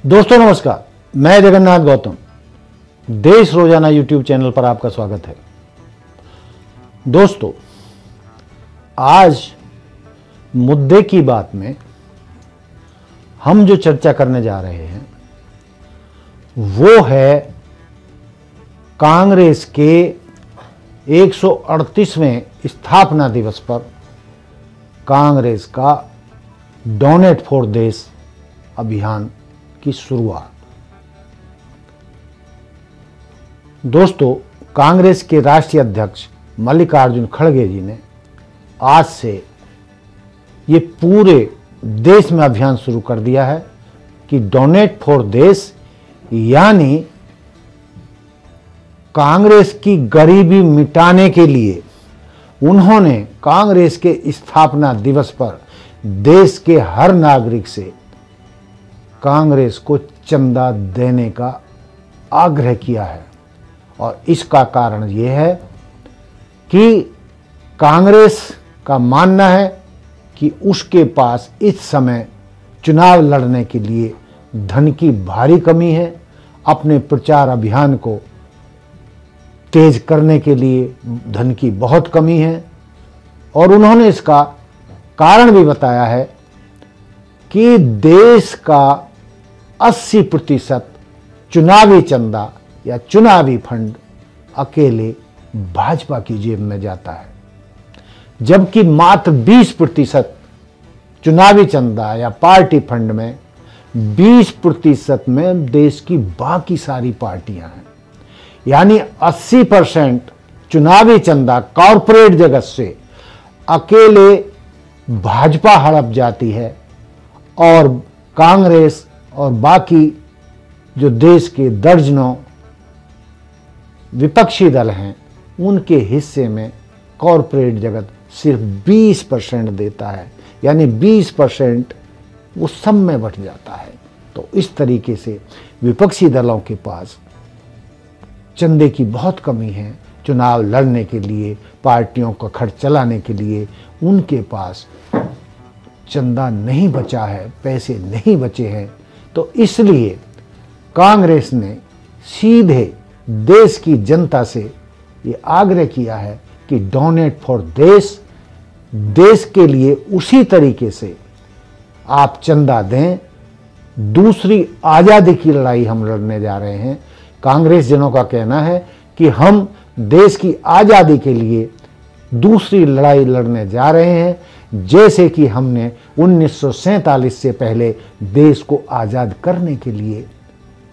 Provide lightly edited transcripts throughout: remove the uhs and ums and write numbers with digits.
दोस्तों नमस्कार, मैं जगन्नाथ गौतम। देश रोजाना यूट्यूब चैनल पर आपका स्वागत है। दोस्तों, आज मुद्दे की बात में हम जो चर्चा करने जा रहे हैं वो है कांग्रेस के 138वें स्थापना दिवस पर कांग्रेस का डोनेट फॉर देश अभियान की शुरुआत। दोस्तों, कांग्रेस के राष्ट्रीय अध्यक्ष मल्लिकार्जुन खड़गे जी ने आज से ये पूरे देश में अभियान शुरू कर दिया है कि डोनेट फॉर देश, यानी कांग्रेस की गरीबी मिटाने के लिए उन्होंने कांग्रेस के स्थापना दिवस पर देश के हर नागरिक से कांग्रेस को चंदा देने का आग्रह किया है। और इसका कारण यह है कि कांग्रेस का मानना है कि उसके पास इस समय चुनाव लड़ने के लिए धन की भारी कमी है, अपने प्रचार अभियान को तेज करने के लिए धन की बहुत कमी है। और उन्होंने इसका कारण भी बताया है कि देश का 80% चुनावी चंदा या चुनावी फंड अकेले भाजपा की जेब में जाता है, जबकि मात्र 20% चुनावी चंदा या पार्टी फंड में 20% में देश की बाकी सारी पार्टियां हैं। यानी 80% चुनावी चंदा कॉरपोरेट जगत से अकेले भाजपा हड़प जाती है और कांग्रेस और बाकी जो देश के दर्जनों विपक्षी दल हैं उनके हिस्से में कॉरपोरेट जगत सिर्फ 20% देता है, यानी 20% वो सब में बट जाता है। तो इस तरीके से विपक्षी दलों के पास चंदे की बहुत कमी है। चुनाव लड़ने के लिए, पार्टियों का खर्च चलाने के लिए उनके पास चंदा नहीं बचा है, पैसे नहीं बचे हैं। तो इसलिए कांग्रेस ने सीधे देश की जनता से ये आग्रह किया है कि डोनेट फॉर देश, देश के लिए उसी तरीके से आप चंदा दें। दूसरी आज़ादी की लड़ाई हम लड़ने जा रहे हैं। कांग्रेस जनों का कहना है कि हम देश की आज़ादी के लिए दूसरी लड़ाई लड़ने जा रहे हैं, जैसे कि हमने 1947 से पहले देश को आज़ाद करने के लिए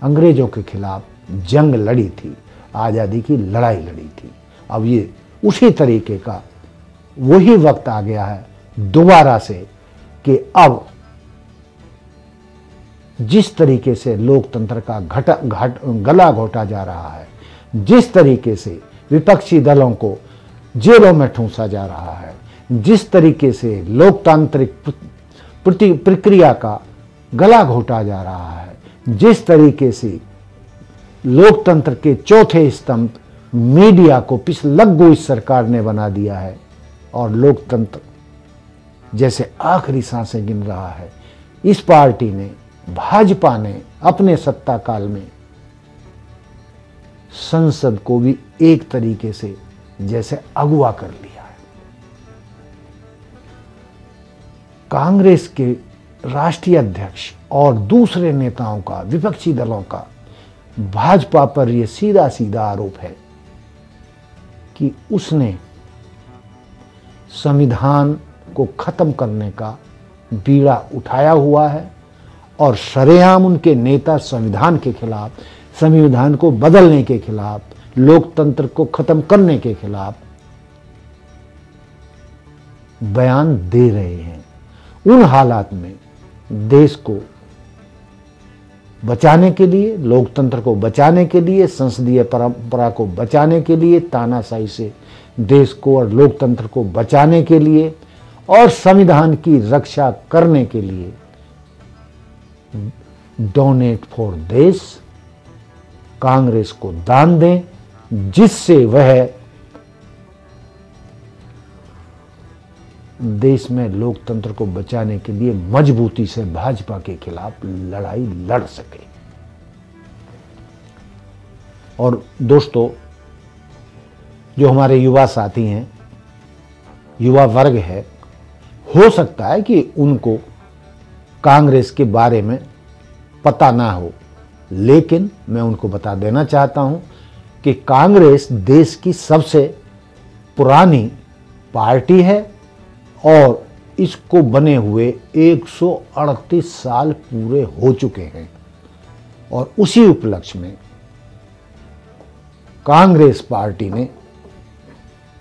अंग्रेजों के खिलाफ जंग लड़ी थी, आज़ादी की लड़ाई लड़ी थी। अब ये उसी तरीके का वही वक्त आ गया है दोबारा से कि अब जिस तरीके से लोकतंत्र का गला घोटा जा रहा है, जिस तरीके से विपक्षी दलों को जेलों में ठूंसा जा रहा है, जिस तरीके से लोकतांत्रिक प्रक्रिया का गला घोटा जा रहा है, जिस तरीके से लोकतंत्र के चौथे स्तंभ मीडिया को पिछलग्गू इस सरकार ने बना दिया है और लोकतंत्र जैसे आखिरी सांसें गिन रहा है, इस पार्टी ने, भाजपा ने अपने सत्ता काल में संसद को भी एक तरीके से जैसे अगवा कर लिया है। कांग्रेस के राष्ट्रीय अध्यक्ष और दूसरे नेताओं का, विपक्षी दलों का भाजपा पर यह सीधा सीधा आरोप है कि उसने संविधान को खत्म करने का बीड़ा उठाया हुआ है और सरेआम उनके नेता संविधान के खिलाफ, संविधान को बदलने के खिलाफ, लोकतंत्र को खत्म करने के खिलाफ बयान दे रहे हैं। उन हालात में देश को बचाने के लिए, लोकतंत्र को बचाने के लिए, संसदीय परंपरा को बचाने के लिए, तानाशाही से देश को और लोकतंत्र को बचाने के लिए और संविधान की रक्षा करने के लिए डोनेट फॉर देश, कांग्रेस को दान दें, जिससे वह देश में लोकतंत्र को बचाने के लिए मजबूती से भाजपा के खिलाफ लड़ाई लड़ सके। और दोस्तों, जो हमारे युवा साथी हैं, युवा वर्ग है, हो सकता है कि उनको कांग्रेस के बारे में पता ना हो, लेकिन मैं उनको बता देना चाहता हूं कि कांग्रेस देश की सबसे पुरानी पार्टी है और इसको बने हुए 138 साल पूरे हो चुके हैं। और उसी उपलक्ष्य में कांग्रेस पार्टी ने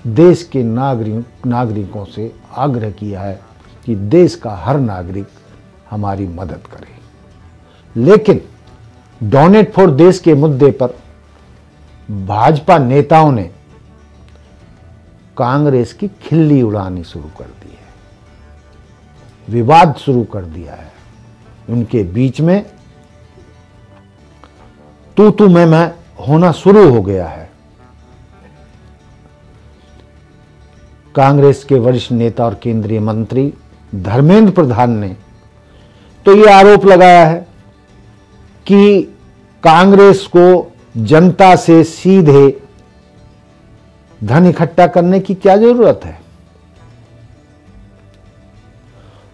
देश के नागरिकों से आग्रह किया है कि देश का हर नागरिक हमारी मदद करे। लेकिन डोनेट फॉर देश के मुद्दे पर भाजपा नेताओं ने कांग्रेस की खिल्ली उड़ानी शुरू कर दी है, विवाद शुरू कर दिया है। उनके बीच में तू मैं होना शुरू हो गया है। कांग्रेस के वरिष्ठ नेता और केंद्रीय मंत्री धर्मेंद्र प्रधान ने तो ये आरोप लगाया है कि कांग्रेस को जनता से सीधे धन इकट्ठा करने की क्या जरूरत है।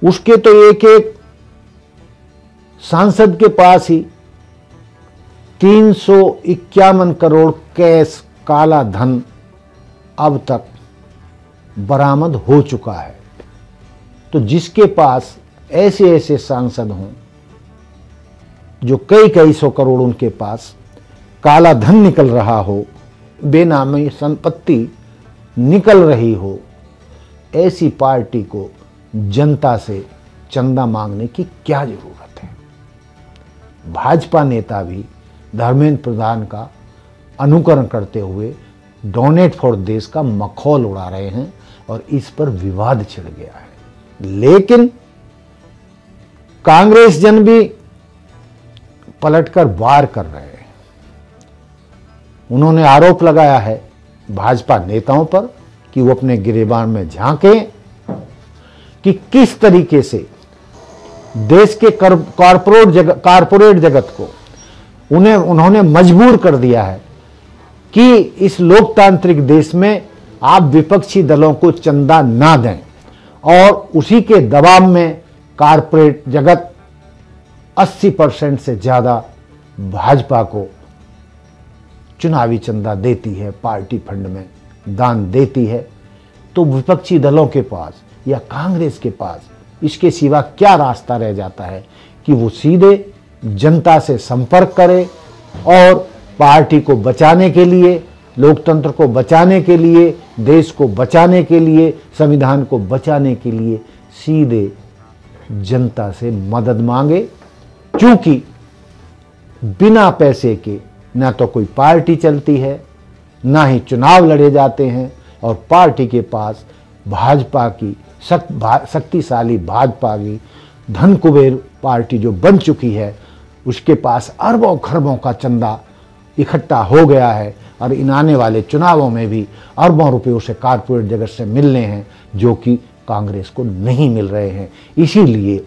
उसके तो एक एक सांसद के पास ही 351 करोड़ कैश काला धन अब तक बरामद हो चुका है। तो जिसके पास ऐसे ऐसे सांसद हों जो कई सौ करोड़ उनके पास काला धन निकल रहा हो, बेनामी संपत्ति निकल रही हो, ऐसी पार्टी को जनता से चंदा मांगने की क्या जरूरत है। भाजपा नेता भी धर्मेंद्र प्रधान का अनुकरण करते हुए डोनेट फॉर देश का मखौल उड़ा रहे हैं और इस पर विवाद छिड़ गया है। लेकिन कांग्रेस जन भी पलटकर वार कर रहे हैं। उन्होंने आरोप लगाया है भाजपा नेताओं पर कि वो अपने गिरेबान में झांकें कि किस तरीके से देश के कारपोरेट जगत को उन्होंने मजबूर कर दिया है कि इस लोकतांत्रिक देश में आप विपक्षी दलों को चंदा ना दें, और उसी के दबाव में कारपोरेट जगत 80% से ज्यादा भाजपा को चुनावी चंदा देती है, पार्टी फंड में दान देती है। तो विपक्षी दलों के पास या कांग्रेस के पास इसके सिवा क्या रास्ता रह जाता है कि वो सीधे जनता से संपर्क करे और पार्टी को बचाने के लिए, लोकतंत्र को बचाने के लिए, देश को बचाने के लिए, संविधान को बचाने के लिए सीधे जनता से मदद मांगे। क्योंकि बिना पैसे के ना तो कोई पार्टी चलती है, ना ही चुनाव लड़े जाते हैं, और पार्टी के पास भाजपा की शक्तिशाली भाजपा की धन कुबेर पार्टी जो बन चुकी है, उसके पास अरबों खरबों का चंदा इकट्ठा हो गया है और इन आने वाले चुनावों में भी अरबों रुपयों से कारपोरेट जगत से मिलने हैं जो कि कांग्रेस को नहीं मिल रहे हैं। इसीलिए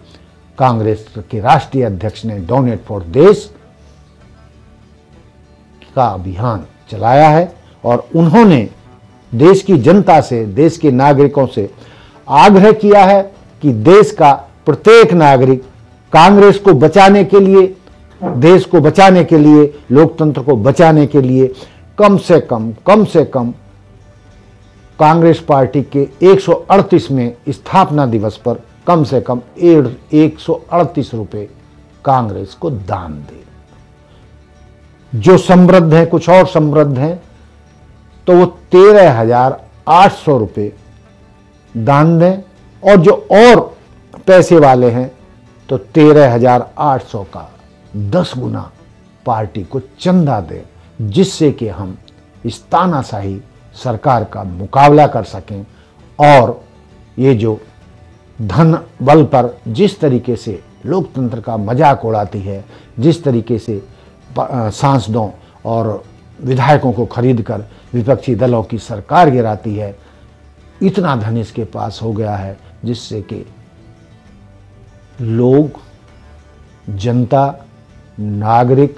कांग्रेस के राष्ट्रीय अध्यक्ष ने डोनेट फॉर देश का अभियान चलाया है और उन्होंने देश की जनता से, देश के नागरिकों से आग्रह किया है कि देश का प्रत्येक नागरिक कांग्रेस को बचाने के लिए, देश को बचाने के लिए, लोकतंत्र को बचाने के लिए कम से कम कांग्रेस पार्टी के 138वें स्थापना दिवस पर कम से कम 138 रुपए कांग्रेस को दान दे। जो समृद्ध हैं, कुछ और समृद्ध हैं, तो वो 13,800 रुपए दान दें, और जो और पैसे वाले हैं तो 13,800 का 10 गुना पार्टी को चंदा दें, जिससे कि हम इस तानाशाही सरकार का मुकाबला कर सकें। और ये जो धन बल पर जिस तरीके से लोकतंत्र का मजाक उड़ाती है, जिस तरीके से सांसदों और विधायकों को खरीदकर विपक्षी दलों की सरकार गिराती है, इतना धन इसके पास हो गया है जिससे कि लोग, जनता, नागरिक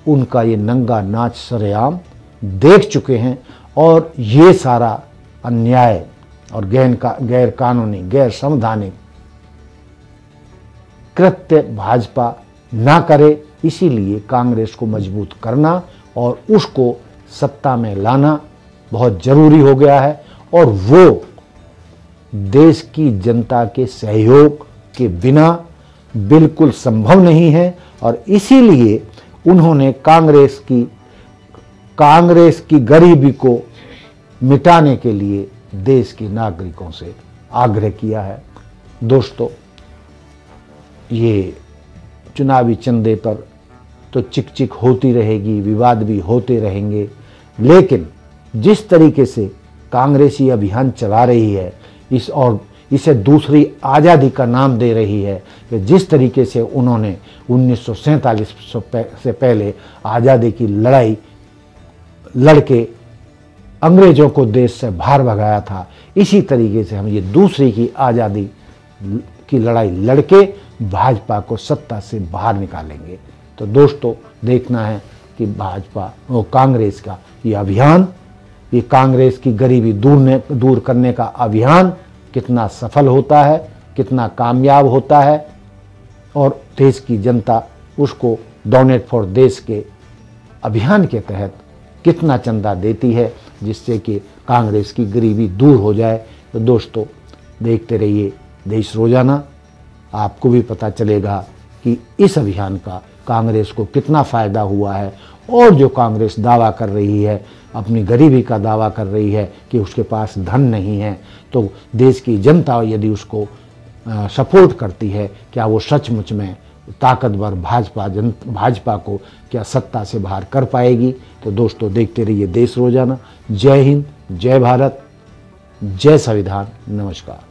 उनका ये नंगा नाच सरेआम देख चुके हैं। और ये सारा अन्याय और गैर कानूनी, गैर संवैधानिक कृत्य भाजपा ना करे, इसीलिए कांग्रेस को मजबूत करना और उसको सत्ता में लाना बहुत जरूरी हो गया है। और वो देश की जनता के सहयोग के बिना बिल्कुल संभव नहीं है। और इसीलिए उन्होंने कांग्रेस की गरीबी को मिटाने के लिए देश के नागरिकों से आग्रह किया है। दोस्तों, ये चुनावी चंदे पर तो चिक चिक होती रहेगी, विवाद भी होते रहेंगे, लेकिन जिस तरीके से कांग्रेस ये अभियान चला रही है और इसे दूसरी आज़ादी का नाम दे रही है, कि जिस तरीके से उन्होंने 1947 से पहले आज़ादी की लड़ाई लड़के अंग्रेजों को देश से बाहर भगाया था, इसी तरीके से हम ये दूसरी की आज़ादी की लड़ाई लड़के भाजपा को सत्ता से बाहर निकालेंगे। तो दोस्तों, देखना है कि भाजपा और कांग्रेस का ये अभियान, ये कांग्रेस की गरीबी दूर करने का अभियान कितना सफल होता है, कितना कामयाब होता है, और देश की जनता उसको डोनेट फॉर देश के अभियान के तहत कितना चंदा देती है, जिससे कि कांग्रेस की गरीबी दूर हो जाए। तो दोस्तों, देखते रहिए देश रोजाना, आपको भी पता चलेगा कि इस अभियान का कांग्रेस को कितना फ़ायदा हुआ है। और जो कांग्रेस दावा कर रही है, अपनी गरीबी का दावा कर रही है कि उसके पास धन नहीं है, तो देश की जनता यदि उसको सपोर्ट करती है, क्या वो सचमुच में ताकतवर भाजपा को क्या सत्ता से बाहर कर पाएगी? तो दोस्तों, देखते रहिए देश रोजाना। जय हिंद, जय भारत, जय संविधान। नमस्कार।